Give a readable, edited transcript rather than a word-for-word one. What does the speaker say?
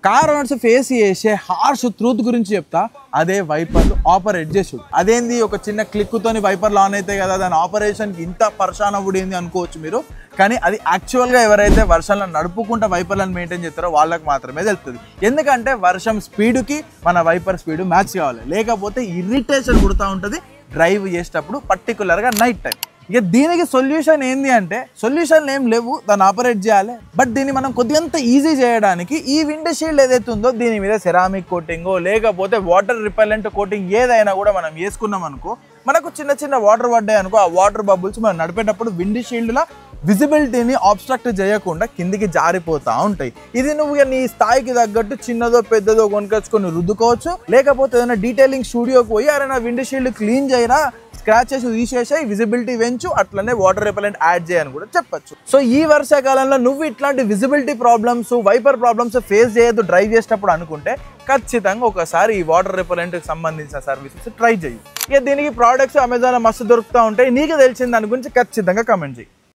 Car owners face చేసే harsh truth గురించి చెప్తా. అదే వైపర్లు ఆపరేట్ చేసుడు. అదేంది ఒక చిన్న క్లిక్తోని వైపర్లు ఆన్ అవుతాయి కదా, దాని ఆపరేషన్కి ఇంత పర్షాన్ అవ్వడేంది అనుకోవచ్చు మీరు. కానీ అది యాక్చువల్గా ఎవరైతే వర్షంలో నడుపుకుంటూ వైపర్లను మెయింటైన్ చేస్తారో వాళ్ళకి మాత్రమే తెలుస్తుంది. ఎందుకంటే వర్షం స్పీడ్కి మన వైపర్ స్పీడ్ మ్యాచ్ కావాలి, లేకపోతే ఇరిటేషన్ పుడుతూ ఉంటుంది డ్రైవ్ చేసేటప్పుడు, పర్టికులర్గా నైట్ టైం. ఇక దీనికి సొల్యూషన్ ఏంది అంటే, సొల్యూషన్ ఏం లేవు, దాన్ని ఆపరేట్ చేయాలి. బట్ దీన్ని మనం కొద్దిగంత ఈజీ చేయడానికి ఈ విండో షీల్డ్ ఏదైతే ఉందో దీని మీద సెరామిక్ కోటింగో లేకపోతే వాటర్ రిపెలెంట్ కోటింగ్ ఏదైనా కూడా మనం వేసుకున్నాం అనుకో, మనకు చిన్న చిన్న వాటర్ పడ్డాయి అనుకో, ఆ వాటర్ బబుల్స్ మనం నడిపేటప్పుడు విండో షీల్డ్లో విజిబిలిటీని ఆబ్స్ట్రక్ట్ చేయకుండా కిందికి జారిపోతూ ఉంటాయి. ఇది నువ్వు నీ స్థాయికి తగ్గట్టు చిన్నదో పెద్దదో కొనుకొచ్చుకొని రుద్దుకోవచ్చు, లేకపోతే ఏదైనా డీటెయిలింగ్ స్టూడియోకి పోయి అరే నా విండో షీల్డ్ క్లీన్ చేయరా, స్క్రాచెస్ తీసేసాయి, విజిబిలిటీ పెంచు, అట్లనే వాటర్ రిపెలెంట్ యాడ్ చేయని కూడా చెప్పచ్చు. సో ఈ వర్షాకాలంలో నువ్వు ఇట్లాంటి visibility problems, wiper problems face చేయొద్దు డ్రైవ్ చేసేటప్పుడు అనుకుంటే ఖచ్చితంగా ఒకసారి ఈ వాటర్ రిపెలెంట్కి సంబంధించిన సర్వీసెస్ ట్రై చేయి. ఇక దీనికి ప్రోడక్ట్స్ అమెజాన్లో మస్తు దొరుకుతూ ఉంటాయి. నీకు తెలిసిన దాని గురించి ఖచ్చితంగా కమెంట్ చేయి.